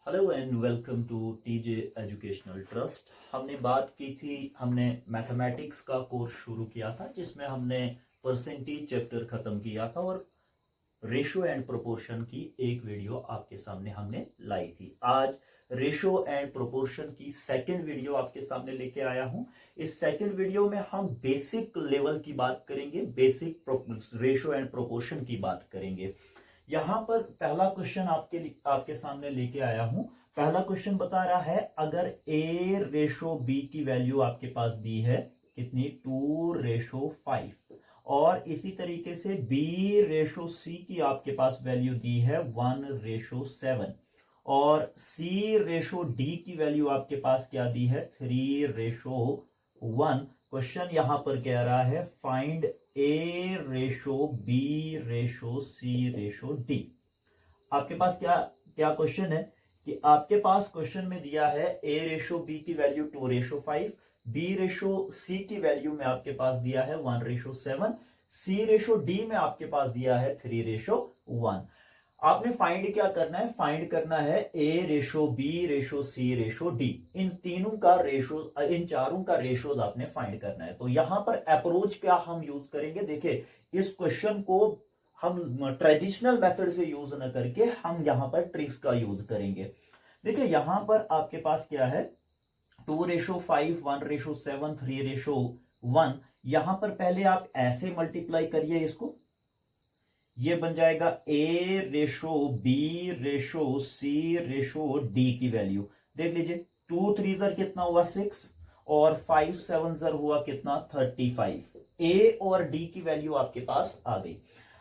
Hello and welcome to TJ educational trust. हमने बात की थी, हमने मैथमेटिक्स का कोर्स शुरू किया था जिसमें हमने परसेंटेज चैप्टर खत्म किया था और रेशो एंड प्रोपोर्शन की एक वीडियो आपके सामने हमने लाई थी। आज रेशो एंड प्रोपोर्शन की सेकंड वीडियो आपके सामने लेके आया हूं। इस सेकंड वीडियो में हम बेसिक लेवल की बात करेंगे, बेसिक रेशो एंड प्रोपोर्शन की बात करेंगे। यहां पर पहला क्वेश्चन आपके सामने लेके आया हूं। पहला क्वेश्चन बता रहा है, अगर a रेशो b की वैल्यू आपके पास दी है कितनी, 2:5, और इसी तरीके से b रेशो c की आपके पास वैल्यू दी है 1:7, और c रेशो d की वैल्यू आपके पास क्या दी है, 3:1। क्वेश्चन यहां पर कह रहा है find a ratio b ratio c ratio d। आपके पास क्या क्या क्वेश्चन है कि आपके पास क्वेश्चन में दिया है a रेशो b की वैल्यू 2:5, b रेशो c की वैल्यू में आपके पास दिया है 1:7, c रेशो d में आपके पास दिया है 3:1। आपने फाइंड क्या करना है, फाइंड करना है a ratio b ratio c ratio d। इन तीनों का रेशो, इन चारों का रेशोज आपने फाइंड करना है। तो यहां पर अप्रोच क्या हम यूज करेंगे, देखिए इस क्वेश्चन को हम ट्रेडिशनल मेथड से यूज न करके हम यहां पर ट्रिक्स का यूज करेंगे। देखिए यहां पर आपके पास क्या है, 2:5, 1:7, 3:1। यहां पर पहले आप ऐसे मल्टीप्लाई करिए इसको, ये बन जाएगा a ratio b ratio c ratio d की वैल्यू। देख लीजिए 2 3 जर कितना हुआ 6 और 5 7 जर हुआ कितना 35। a और d की वैल्यू आपके पास आ गई।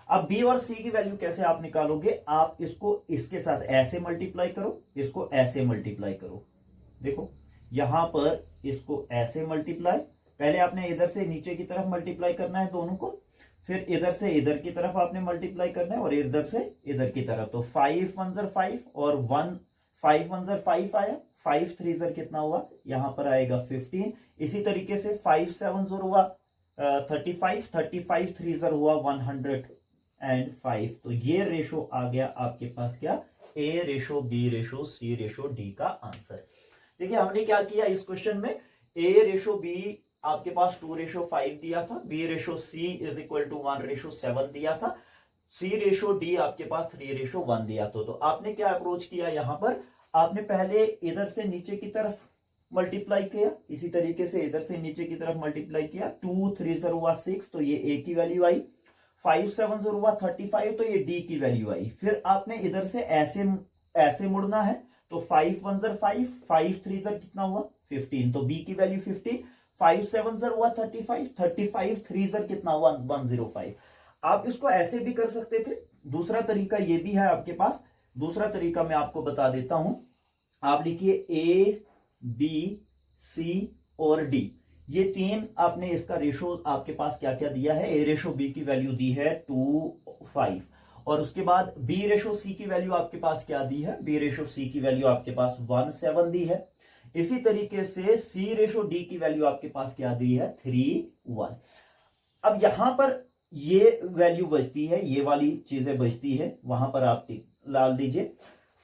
अब b और c की वैल्यू कैसे आप निकालोगे, आप इसको इसके साथ ऐसे मल्टीप्लाई करो, इसको ऐसे मल्टीप्लाई करो। देखो यहां पर इसको ऐसे मल्टीप्लाई, पहले आपने इधर से नीचे की तरफ मल्टीप्लाई करना है दोनों को, फिर इधर से इधर की तरफ आपने मल्टीप्लाई करना है और इधर से इधर की तरफ। तो 5 1 जर 5 और 5 1 जर 5 आया, 5 3 जर कितना हुआ, यहां पर आएगा 15। इसी तरीके से 5 7 जर हुआ 35, 35 3 जर हुआ 105। तो ये रेशो आ गया आपके पास क्या, a ratio b ratio c ratio d का आंसर। देखिए हमने क्या किया इस क्वेश्चन में, a रेशो b आपके पास 2:5 दिया था, b ratio c is equal to 1:7 दिया था, c रेशो d आपके पास 3:1 दिया था। तो आपने क्या अप्रोच किया, यहां पर आपने पहले इधर से नीचे की तरफ मल्टीप्लाई किया, इसी तरीके से इधर से नीचे की तरफ मल्टीप्लाई किया। 2 3 जर हुआ 6 तो ये a की वैल्यू आई, 5 7 जर हुआ 35 तो ये d की वैल्यू आई। फिर आपने इधर से ऐसे ऐसे मुड़ना है, तो 5 1 जर 5, 5 3 जर कितना हुआ 15, तो b की वैल्यू 15, 5 7 जर हुआ 35, 35 3 जर कितना हुआ 105। आप इसको ऐसे भी कर सकते थे, दूसरा तरीका ये भी है आपके पास। दूसरा तरीका मैं आपको बता देता हूं, आप लिखिए a b c और d, ये तीन आपने इसका रेशो आपके पास क्या क्या दिया है, a रेशो b की वैल्यू दी है 2 5, और उसके बाद b रेशो c की वैल्यू आपके पास क्या दी है, b रेशो c की वैल्यू आपके पास 1 7 दी है। इसी तरीके से c रेशो d की वैल्यू आपके पास क्या दी है 3 1। अब यहां पर ये वैल्यू बचती है, ये वाली चीजें बचती है, वहां पर आप डाल दीजिए।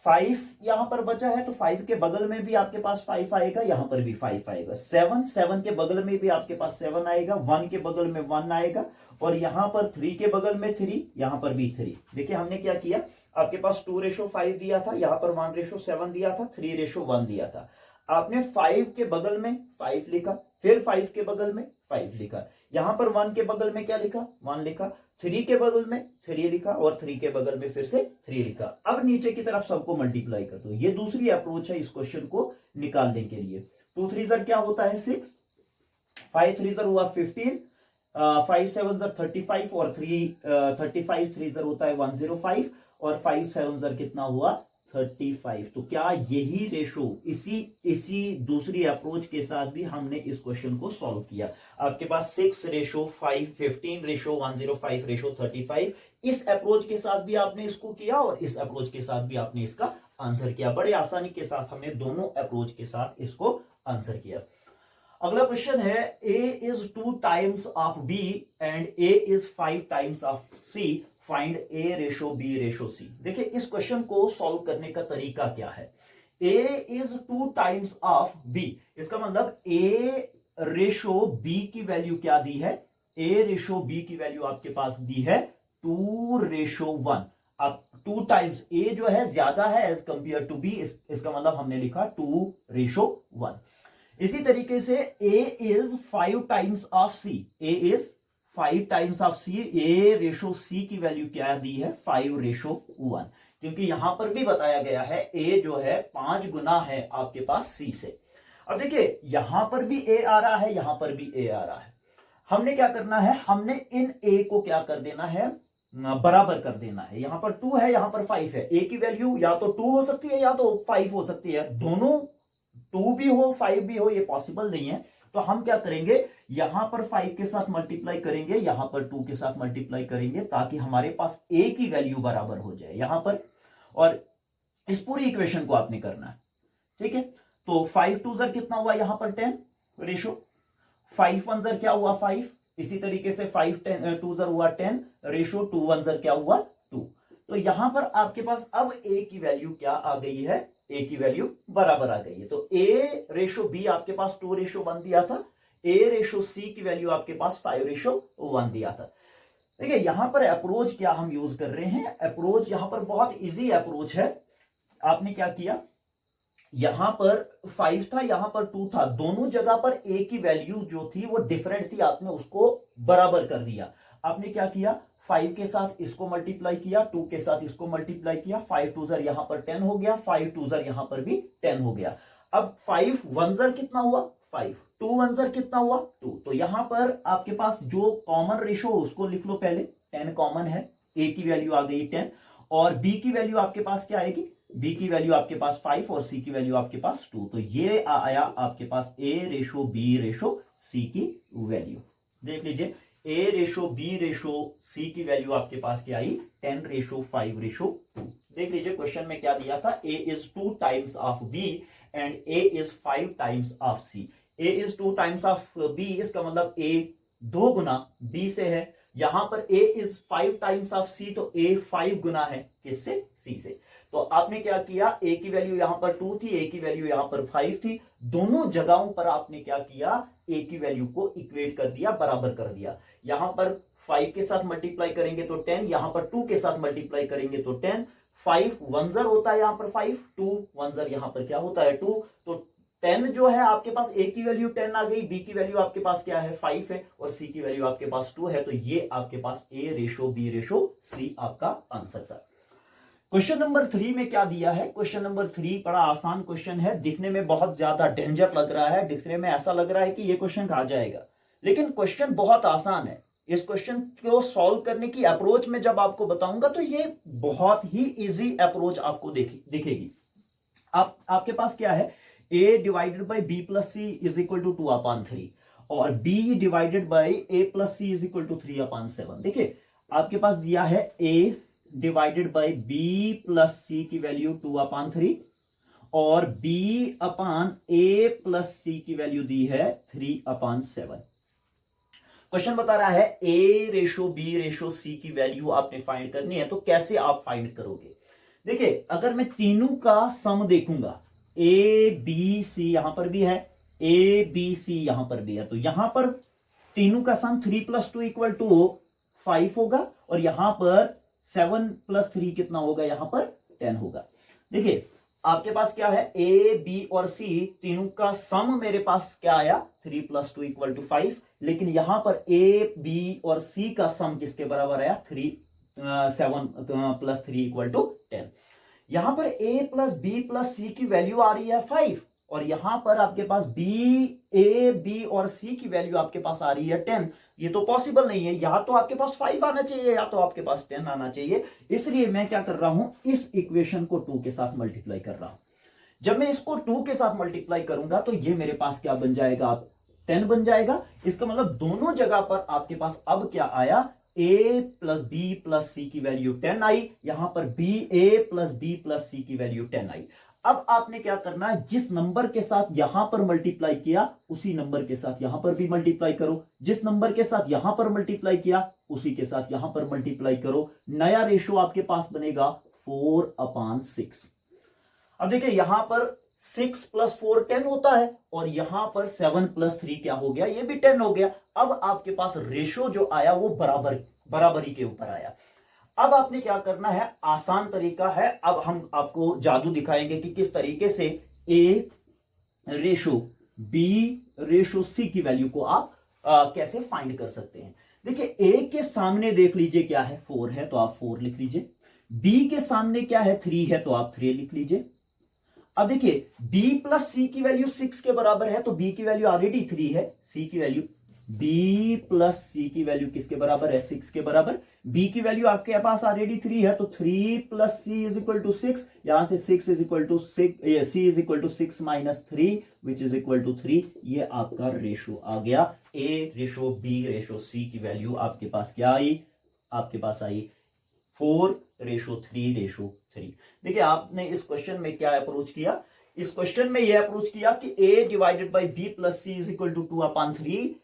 5 यहां पर बचा है तो 5 के बगल में भी आपके पास 5 आएगा, यहां पर भी 5 आएगा। 7 7 के बगल में भी आपके पास 7 आएगा, 1 के बगल में 1 आएगा, और यहां पर 3 के बगल में 3, यहां पर भी 3। देखिए हमने क्या किया, आपके पास 2:5 दिया था, यहां पर 1:7 दिया था, 3:1 दिया था। आपने 5 के बगल में 5 लिखा, फिर 5 के बगल में 5 लिखा, यहां पर 1 के बगल में क्या लिखा 1 लिखा, 3 के बगल में 3 लिखा, और 3 के बगल में फिर से 3 लिखा। अब नीचे की तरफ सबको मल्टीप्लाई कर दो। ये दूसरी अप्रोच है इस क्वेश्चन को निकालने के लिए। 2 3 जर क्या होता है 6, 5 3 जर हुआ 15, 5 7 जर 35, और 35 3 जर होता है 105, और 5 7 जर कितना हुआ 35। तो क्या यही रेशो इसी दूसरी अप्रोच के साथ भी हमने इस क्वेश्चन को सॉल्व किया। आपके पास 6:5 15:105:35, इस अप्रोच के साथ भी आपने इसको किया और इस अप्रोच के साथ भी आपने इसका आंसर किया। बड़े आसानी के साथ हमने दोनों अप्रोच के साथ इसको आंसर किया। अगला क्वेश्चन है, a is 2 times of b and a is 5 times of c, find a ratio b ratio c। देखिए इस क्वेश्चन को सॉल्व करने का तरीका क्या है, ए इज 2 टाइम्स ऑफ बी, इसका मतलब ए रेशो बी की वैल्यू क्या दी है, ए रेशो बी की वैल्यू आपके पास दी है 2:1। अब 2 टाइम्स ए जो है ज्यादा है एज कंपेयर टू बी, इसका मतलब हमने लिखा 2:1। इसी तरीके से A is 5 times of C, A is 5 times of C, A ratio C की वैल्यू क्या दी है 5:1, क्योंकि यहां पर भी बताया गया है ए जो है 5 गुना है आपके पास सी से। अब देखिए यहां पर भी ए आ रहा है, यहां पर भी ए आ रहा है, हमने क्या करना है, हमने इन ए को क्या कर देना है, बराबर कर देना है। यहां पर 2 है, यहां पर 5 है, ए की वैल्यू या तो 2 हो सकती है या तो 5 हो सकती है, दोनों 2 भी हो 5 भी हो ये पॉसिबल नहीं है। तो हम क्या करेंगे, यहां पर 5 के साथ मल्टीप्लाई करेंगे, यहां पर 2 के साथ मल्टीप्लाई करेंगे, ताकि हमारे पास ए की वैल्यू बराबर हो जाए यहां पर। और इस पूरी इक्वेशन को आपने करना है, ठीक है। तो 5 2 जर कितना हुआ यहां पर 10 रेशो, 5 1 जर क्या हुआ 5, इसी तरीके से 5 2 जर हुआ 10 रेशो, 2 1 जर क्या हुआ 2। तो यहां पर आपके पास अब ए की वैल्यू क्या आ गई है, ए की वैल्यू बराबर आ गई है। तो ए रेशो बी आपके पास 2:1 दिया था, ए रेशो सी की वैल्यू आपके पास 5:1 दिया था। देखिए यहां पर अप्रोच क्या हम यूज कर रहे हैं, अप्रोच यहां पर बहुत इजी अप्रोच है। आपने क्या किया, यहां पर 5 था, यहां पर 2 था, दोनों जगह पर ए की वैल्यू जो थी वो डिफरेंट थी, आपने उसको बराबर कर दिया। आपने क्या किया, 5 के साथ इसको मल्टीप्लाई किया, 2 के साथ इसको मल्टीप्लाई किया, 5 2 जर यहां पर 10 हो गया, 5 2 जर यहां पर भी 10 हो गया। अब 5 1 जर कितना हुआ 5, 2 1 जर कितना हुआ 2। तो यहां पर आपके पास जो कॉमन रेशो उसको लिख लो पहले, 10 कॉमन है, ए की वैल्यू आ गई 10, और बी की वैल्यू आपके पास क्या आएगी, बी की वैल्यू आपके पास 5 और सी की वैल्यू आपके पास 2। तो ये आया आपके पास ए रेशो बी रेशो सी की वैल्यू। देख लीजिए ए रेशो बी रेशो सी की वैल्यू आपके पास क्या आई 10:5:2। देख लीजिए क्वेश्चन में क्या दिया था, A is 2 times of B and A is 5 times of C. A is 2 times of B, इसका मतलब ए 2 गुना बी से है। यहां पर ए इज 5 टाइम्स ऑफ सी, तो ए 5 गुना है किससे, सी से। तो आपने क्या किया, ए की वैल्यू यहां पर 2 थी, ए की वैल्यू यहां पर 5 थी, दोनों जगहों पर आपने क्या किया, ए की वैल्यू को इक्वेट कर दिया, बराबर कर दिया। यहां पर 5 के साथ मल्टीप्लाई करेंगे तो 10, यहां पर 2 के साथ मल्टीप्लाई करेंगे तो 10, 5 1 जर होता है यहां पर 5, 2 1 जर यहां पर क्या होता है 2। तो 10 जो है आपके पास ए की वैल्यू 10 आ गई, बी की वैल्यू आपके पास क्या है 5 है, और सी की वैल्यू आपके पास 2 है। तो ये आपके पास ए रेशो बी रेशो सी आपका आंसर था। क्वेश्चन नंबर 3 में क्या दिया है, क्वेश्चन नंबर 3 बड़ा आसान क्वेश्चन है, दिखने में बहुत ज्यादा डेंजर लग रहा है, दिखने में ऐसा लग रहा है कि ये क्वेश्चन कहा जाएगा, लेकिन क्वेश्चन बहुत आसान है। इस क्वेश्चन को सॉल्व करने की अप्रोच में जब आपको बताऊंगा तो ये बहुत ही इजी अप्रोच आपको दिखेगी। आपके पास क्या है, a divided by B plus C is equal to 2/3 और b divided by a plus C is equal to 3/7। देखिए आपके पास दिया है a divided by b plus C की वैल्यू 2/3 और b upon a plus C की वैल्यू दी है 3/7। क्वेश्चन बता रहा है a ratio b ratio c की वैल्यू आपने फाइंड करनी है, तो कैसे आप फाइंड करोगे। देखिए अगर मैं तीनों का सम देखूंगा, ए बी सी यहां पर भी है, ए बी सी यहां पर भी है, तो यहां पर तीनों का सम 3 + 2 = 5 होगा, और यहां पर 7 + 3 कितना होगा, यहां पर 10 होगा। देखिए आपके पास क्या है, ए बी और सी तीनों का सम मेरे पास क्या आया 3 + 2 = 5, लेकिन यहां पर ए बी और सी का सम किसके बराबर आया 7 + 3 = 10। यहां पर a plus B plus C की वैल्यू आ रही है 5, और यहां पर आपके पास ए बी और सी की वैल्यू आपके पास आ रही है 10। ये तो पॉसिबल नहीं है, या तो आपके पास 5 आना चाहिए या तो आपके पास 10 आना चाहिए। इसलिए मैं क्या कर रहा हूं, इस इक्वेशन को 2 के साथ मल्टीप्लाई कर रहा हूं। जब मैं इसको 2 के साथ मल्टीप्लाई करूंगा तो ये मेरे पास क्या बन जाएगा, 10 बन जाएगा। इसका मतलब दोनों जगह पर आपके पास अब क्या आया, a plus B plus C की वैल्यू 10 आई, यहां पर a plus B plus C की वैल्यू 10 आई। अब आपने क्या करना है, जिस नंबर के साथ यहां पर मल्टीप्लाई किया उसी नंबर के साथ यहां पर भी मल्टीप्लाई करो, जिस नंबर के साथ यहां पर मल्टीप्लाई किया उसी के साथ यहां पर मल्टीप्लाई करो। नया रेशो आपके पास बनेगा 4/6। अब देखिए यहां पर 6 + 4 10 होता है और यहां पर 7 + 3 क्या हो गया, ये भी 10 हो गया। अब आपके पास रेशो जो आया वो बराबरी के ऊपर आया। अब आपने क्या करना है, आसान तरीका है, अब हम आपको जादू दिखाएंगे कि किस तरीके से ए रेशो बी रेशो सी की वैल्यू को आप कैसे फाइंड कर सकते हैं। देखिए ए के सामने देख लीजिए क्या है, 4 है तो आप 4 लिख लीजिए। बी के सामने क्या है, 3 है तो आप 3 लिख लीजिए। अब देखिए b + c की वैल्यू 6 के बराबर है तो b की वैल्यू ऑलरेडी 3 है, c की वैल्यू b + c की वैल्यू किसके बराबर है, 6 के बराबर। b की वैल्यू आपके पास ऑलरेडी 3 है तो 3 + c = 6, यहां से 6 = 6 c = 6 - 3 which is equal to 3। ये आपका रेशो आ गया। a ratio b ratio c की वैल्यू आपके पास क्या आई, आपके पास आई 4:3:3। देखिए आपने इस क्वेश्चन में क्या अप्रोच किया, इस क्वेश्चन में यह अप्रोच किया कि a divided by b + c = 2/3,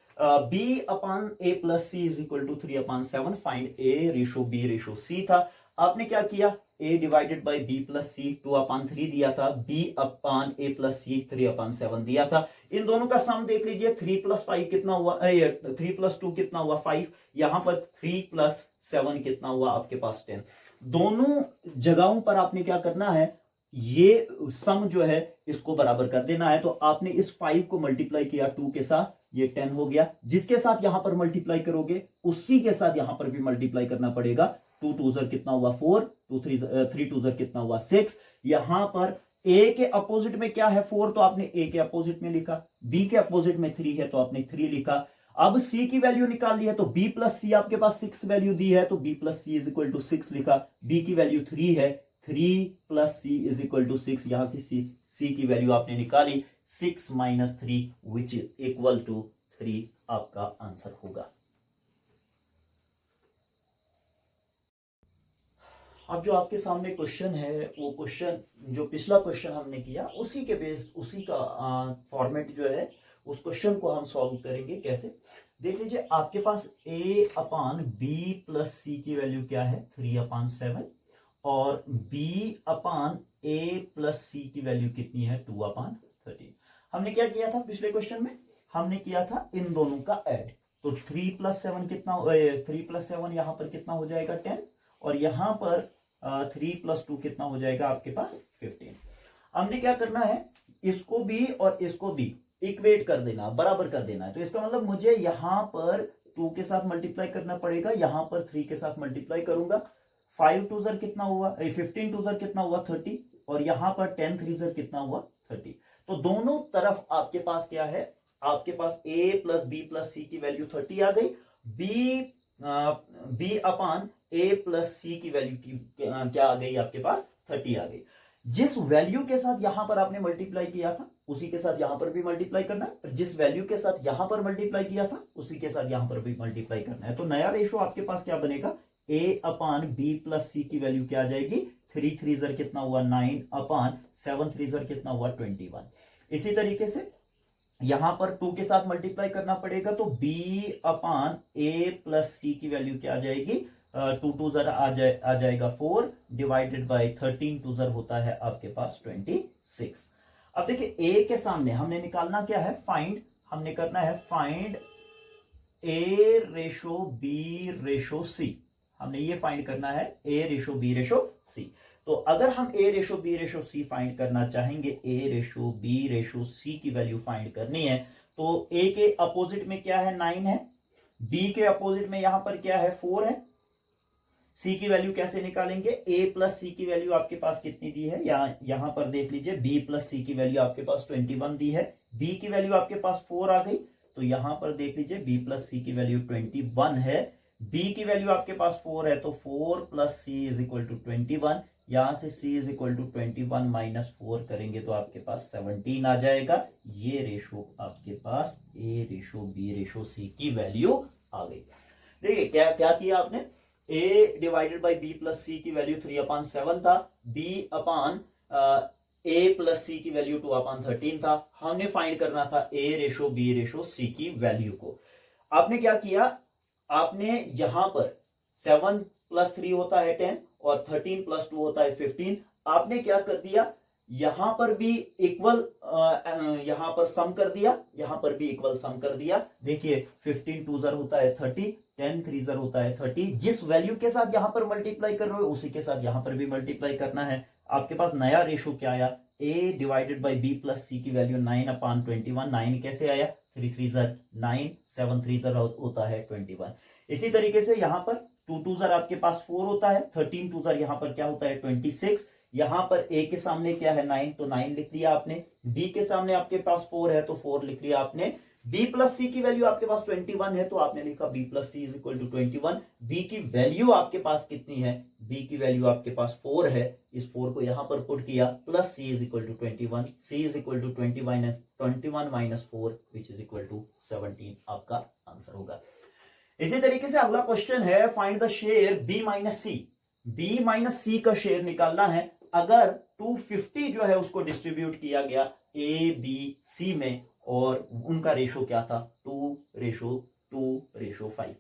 b upon a + c = 3/7, find a ratio b ratio c था। आपने क्या किया, a divided by b + c 2/3 दिया था, b अपॉन a + c 3/7 दिया था। इन दोनों का सम देख लीजिए, 3 + 5 कितना हुआ, 3 + 2 कितना हुआ 5, यहां पर 3 + 7 कितना हुआ आपके पास 10। दोनों जगहों पर आपने क्या करना है, ये सम जो है इसको बराबर कर देना है। तो आपने इस 5 को मल्टीप्लाई किया 2 के साथ, ये 10 हो गया। जिसके साथ यहां पर मल्टीप्लाई करोगे उसी के साथ यहां पर भी मल्टीप्लाई करना पड़ेगा। 2 * 2 कितना हुआ 4, 3 * 2 कितना हुआ 6। यहां पर ए के अपोजिट में क्या है 4, तो आपने ए के अपोजिट में लिखा, बी के अपोजिट में 3 है तो आपने 3 लिखा। अब c की वैल्यू निकाल ली है तो b + c आपके पास 6 वैल्यू दी है तो b + c = 6 लिखा। b की वैल्यू 3 है, 3 + c = 6, यहां से c की वैल्यू आपने निकाली 6 - 3 विच इज इक्वल टू 3 आपका आंसर होगा। अब जो आपके सामने क्वेश्चन है वो क्वेश्चन जो पिछला क्वेश्चन हमने किया उसी के बेस, उसी का फॉर्मेट जो है उस क्वेश्चन को हम सॉल्व करेंगे। कैसे, देख लीजिए आपके पास a अपॉन b + c की वैल्यू क्या है 3/7 और b अपॉन a + c की वैल्यू कितनी है 2/13। हमने क्या किया था पिछले क्वेश्चन में, हमने किया था इन दोनों का ऐड। तो 3 + 7 कितना, 3 + 7 यहां पर कितना हो जाएगा 10 और यहां पर 3 + 2 कितना हो जाएगा आपके पास 15। हमने क्या करना है, इसको भी और इसको भी इक्वेट कर देना, बराबर कर देना है। तो इसका मतलब मुझे यहां पर 2 के साथ मल्टीप्लाई करना पड़ेगा, यहां पर 3 के साथ मल्टीप्लाई करूंगा। 5 * 2 कितना हुआ, 15 * 2 कितना हुआ 30 और यहां पर 10 * 3 कितना हुआ 30। तो दोनों तरफ आपके पास क्या है, आपके पास a + b + c की वैल्यू 30 आ गई, b अपॉन a + c की वैल्यू की क्या आ गई आपके पास 30 आ गई। जिस वैल्यू के साथ यहां पर आपने मल्टीप्लाई किया था उसी के साथ यहां पर भी मल्टीप्लाई करना है, जिस वैल्यू के साथ यहां पर मल्टीप्लाई किया था उसी के साथ यहां पर भी मल्टीप्लाई करना है। तो नया रेशो आपके पास क्या बनेगा, a अपॉन b + c की वैल्यू क्या आ जाएगी, 3 × 3 कितना हुआ 9 अपॉन 7 × 3 कितना हुआ 21। इसी तरीके से यहां पर 2 के साथ मल्टीप्लाई करना पड़ेगा तो b अपॉन a + c की वैल्यू क्या आ जाएगी, 2 * 2 आ जाएगा 4 डिवाइडेड बाई 13 * 2 होता है आपके पास 26। अब देखिए a के सामने हमने निकालना क्या है, फाइंड, हमने करना है find a ratio b ratio c। हमने ये फाइंड करना है a ratio b ratio c। तो अगर हम a ratio b ratio c find करना चाहेंगे, a ratio b ratio c की वैल्यू फाइंड करनी है तो a के अपोजिट में क्या है 9 है, b के अपोजिट में यहां पर क्या है 4 है। c की वैल्यू कैसे निकालेंगे, a + c की वैल्यू आपके पास कितनी दी है, यहां पर देख लीजिए b + c की वैल्यू आपके पास 21 दी है, b की वैल्यू आपके पास 4 आ गई। तो यहां पर देख लीजिए b + c की वैल्यू 21 है, b की वैल्यू आपके पास 4 है तो 4 + c = 21। यहां से c = 21 - 4 करेंगे तो आपके पास 17 आ जाएगा। ये रेशो आपके पास a ratio b ratio c की वैल्यू आ गई। देखिए क्या क्या किया आपने, a divided by b + c की वैल्यू 3/7 था, b अपॉन a + c की वैल्यू 2/13 था। हमने फाइंड करना था a ratio b ratio c की वैल्यू को। आपने क्या किया, आपने यहां पर 7 + 3 होता है 10 और 13 + 2 होता है 15। आपने क्या कर दिया, यहां पर भी इक्वल, यहां पर सम कर दिया, यहां पर भी इक्वल सम कर दिया। देखिए 15 टू जर होता है 30, 10 थ्री जर होता है 30। जिस वैल्यू के साथ यहां पर मल्टीप्लाई कर रहे हो उसी के साथ यहां पर भी मल्टीप्लाई करना है। आपके पास नया रेशो क्या आया, a divided by b plus c की वैल्यू 9/21। 9 कैसे आया, 3 3 जर 9, 7 3 जर होता है 21। इसी तरीके से यहां पर 2 2 जर आपके पास 4 होता है, 13 2 जर यहां पर क्या होता है 26। यहां पर a के सामने क्या है 9, तो 9 लिख लिया आपने। b के सामने आपके पास 4 है तो 4 लिख लिया आपने। b प्लस c की वैल्यू आपके पास 21 है तो आपने लिखा b plus c is equal to 21। b की वैल्यू आपके पास कितनी है, b की वैल्यू आपके पास 4 है, इस 4 को यहां पर पुट किया, plus c is equal to 21। c is equal to 21 minus 4 which is equal to 17 आपका आंसर होगा। इसी तरीके से अगला क्वेश्चन है, find the share b minus C. b minus C का शेयर निकालना है। अगर 250 जो है उसको डिस्ट्रीब्यूट किया गया a b c में और उनका रेशो क्या था 2:5।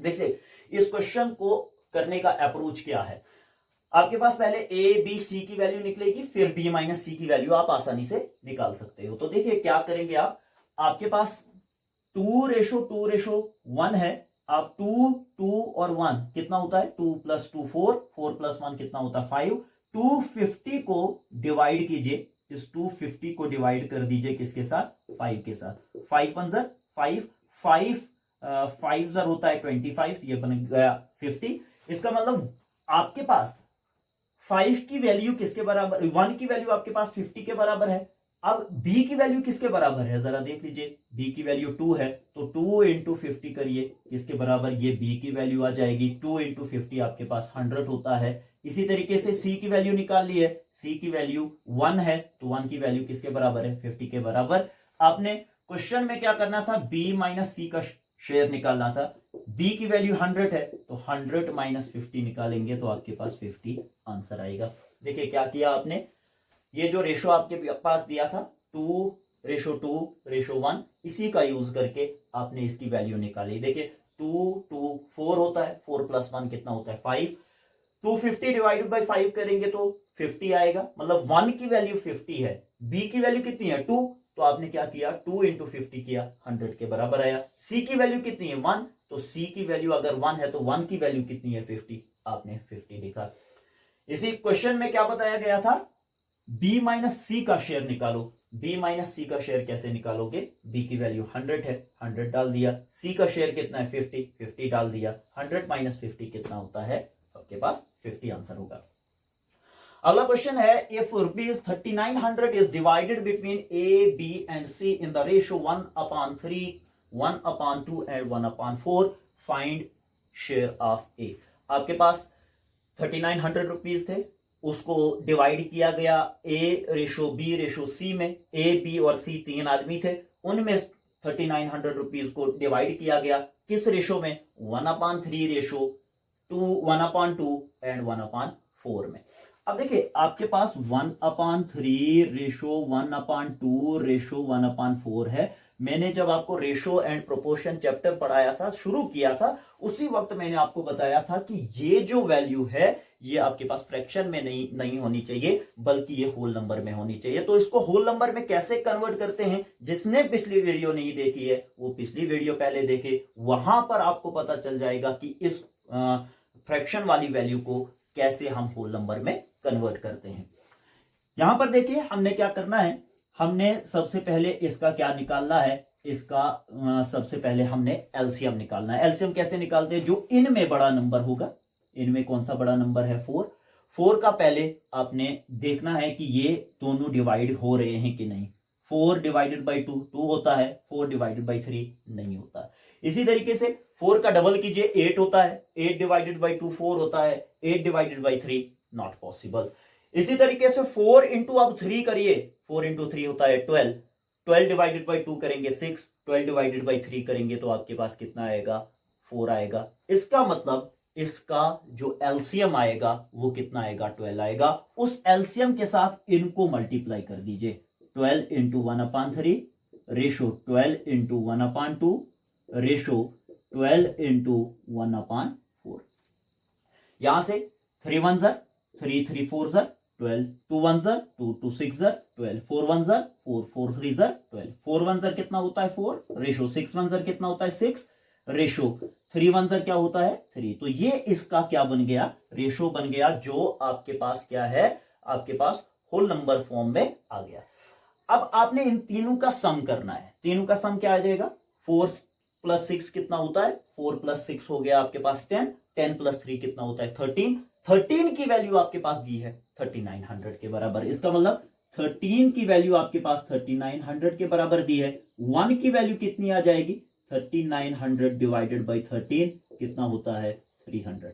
देखिए इस क्वेश्चन को करने का अप्रोच क्या है, आपके पास पहले a b c की वैल्यू निकलेगी, फिर b माइनस सी की वैल्यू आप आसानी से निकाल सकते हो। तो देखिए क्या करेंगे आप, आपके पास 2:1 है। आप 2 2 और 1 कितना होता है 2 + 2 4, 4 + 1 कितना होता है 5। 250 को डिवाइड कीजिए, इस 250 को डिवाइड कर दीजिए किसके साथ, 5 के साथ। 5 1 जर 5, 5 जर होता है 25, ये बन गया 50। इसका मतलब आपके पास 5 की वैल्यू किसके बराबर, 1 की वैल्यू आपके पास 50 के बराबर है। अब b की वैल्यू किसके बराबर है जरा देख लीजिए, b की वैल्यू 2 है तो 2 इंटू 50 करिए, किसके बराबर, ये b की वैल्यू आ जाएगी। 2 इंटू 50 आपके पास 100 होता है। इसी तरीके से c की वैल्यू निकाल ली है, c की वैल्यू 1 है तो 1 की वैल्यू किसके बराबर है 50 के बराबर। आपने क्वेश्चन में क्या करना था, b माइनस सी का शेयर निकालना था। b की वैल्यू 100 है तो 100 माइनस 50 निकालेंगे तो आपके पास 50 आंसर आएगा। देखिए क्या किया आपने, ये जो रेशो आपके पास दिया था 2:2:1, इसी का यूज करके आपने इसकी वैल्यू निकाली। देखिए 2 2 4 होता है, 4 + 1 कितना होता है 5। 250 डिवाइडेड बाई 5 करेंगे तो 50 आएगा, मतलब 1 की वैल्यू 50 है, b की वैल्यू कितनी है 2, तो आपने क्या किया 2 इंटू 50 किया, 100 के बराबर आया। c की वैल्यू कितनी है 1, तो c की वैल्यू अगर 1 है तो 1 की वैल्यू कितनी है 50, आपने 50 लिखा। इसी क्वेश्चन में क्या बताया गया था, b माइनस सी का शेयर निकालो। b माइनस सी का शेयर कैसे निकालोगे, b की वैल्यू 100 है, 100 डाल दिया। c का शेयर कितना है 50, 50 डाल दिया। 100 माइनस 50 कितना होता है, आपके पास 50 आंसर होगा। अगला क्वेश्चन है, if ₹3900 is divided between a b and c in the ratio 1/3, 1/2 and 1/4, find share of a। आपके पास 3900 रुपीज थे, उसको डिवाइड किया गया a:b:c में। a b और c 3 आदमी थे, उनमें 3900 रुपीज को डिवाइड किया गया किस रेशो में, 1/3 रेशो 1/2 एंड 1/4 में। अब देखिए आपके पास 1/3 रेशो 1/2 रेशो 1/4 है। मैंने जब आपको रेशो एंड प्रोपोर्शन चैप्टर पढ़ाया था, शुरू किया था, उसी वक्त मैंने आपको बताया था कि ये जो वैल्यू है ये आपके पास फ्रैक्शन में नहीं होनी चाहिए, बल्कि ये होल नंबर में होनी चाहिए। तो इसको होल नंबर में कैसे कन्वर्ट करते हैं, जिसने पिछली वीडियो नहीं देखी है वो पिछली वीडियो पहले देखे, वहां पर आपको पता चल जाएगा कि इस फ्रैक्शन वाली वैल्यू को कैसे हम होल नंबर में कन्वर्ट करते हैं। यहां पर देखिए हमने क्या करना है, हमने सबसे पहले इसका क्या निकालना है, इसका सबसे पहले हमने एलसीएम निकालना है। एलसीएम कैसे निकालते हैं, जो इनमें बड़ा नंबर होगा, इनमें कौन सा बड़ा नंबर है 4, 4 का पहले आपने देखना है कि ये दोनों डिवाइड हो रहे हैं कि नहीं। 4 डिवाइडेड बाई 2 2 होता है, 4 डिवाइडेड बाई 3 नहीं होता। इसी तरीके से 4 का डबल कीजिए 8 होता है, 8 डिवाइडेड बाई 2 4 होता है, 8 डिवाइडेड बाई 3 नॉट पॉसिबल। इसी तरीके से 4 इंटू अब 3 करिए, 4 इंटू 3 होता है 12, 12 डिवाइडेड बाई 2 करेंगे 6, 12 डिवाइडेड बाई 3 करेंगे तो आपके पास कितना आएगा 4 आएगा। इसका मतलब इसका जो एलसीएम आएगा वो कितना आएगा 12 आएगा। उस एलसीएम के साथ इनको मल्टीप्लाई कर दीजिए, 12 into 1/3 ratio 12 into 1/2 ratio 12 into 1/4। यहां से 3 1 3 3 4 12, 2 1 ज़र 2, 2 6 ज़र 12, 4 1 ज़र 4, 4 3 ज़र 12, 4 1 ज़र कितना होता है 4, रेशो 6 1 ज़र कितना होता है 6, रेशो 3 1 ज़र क्या होता है 3। तो ये इसका क्या बन गया, रेशो बन गया, जो आपके पास क्या है, आपके पास होल नंबर फॉर्म में आ गया। अब आपने इन तीनों का सम करना है। तीनों का सम क्या आ जाएगा, 4 + 6 कितना होता है 4 + 6 हो गया आपके पास 10, 10 + 3 कितना होता है 13, 13 की वैल्यू आपके पास दी है 3900 के बराबर। इसका मतलब 13 की वैल्यू आपके पास 3900 के बराबर दी है। 1 की वैल्यू कितनी आ जाएगी, 3900 डिवाइडेड बाई 13 कितना होता है 300।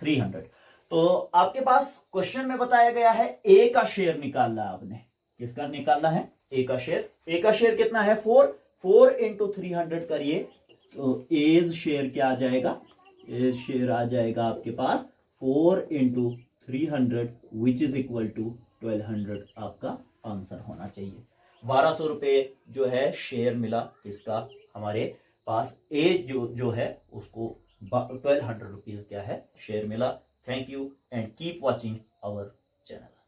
300। तो आपके पास क्वेश्चन में बताया गया है ए का शेयर निकालना है आपने। किसका निकालना है, ए का शेयर। ए का शेयर कितना है 4, 4 × 300 करिए तो एज शेयर क्या आ जाएगा, एज शेयर आ जाएगा आपके पास 4 × 300 विच इज इक्वल टू 1200 आपका आंसर होना चाहिए। 1200 रुपए जो है शेयर मिला किसका, हमारे पास एज जो है उसको 1200 रुपीज क्या है शेयर मिला। Thank you and keep watching our channel.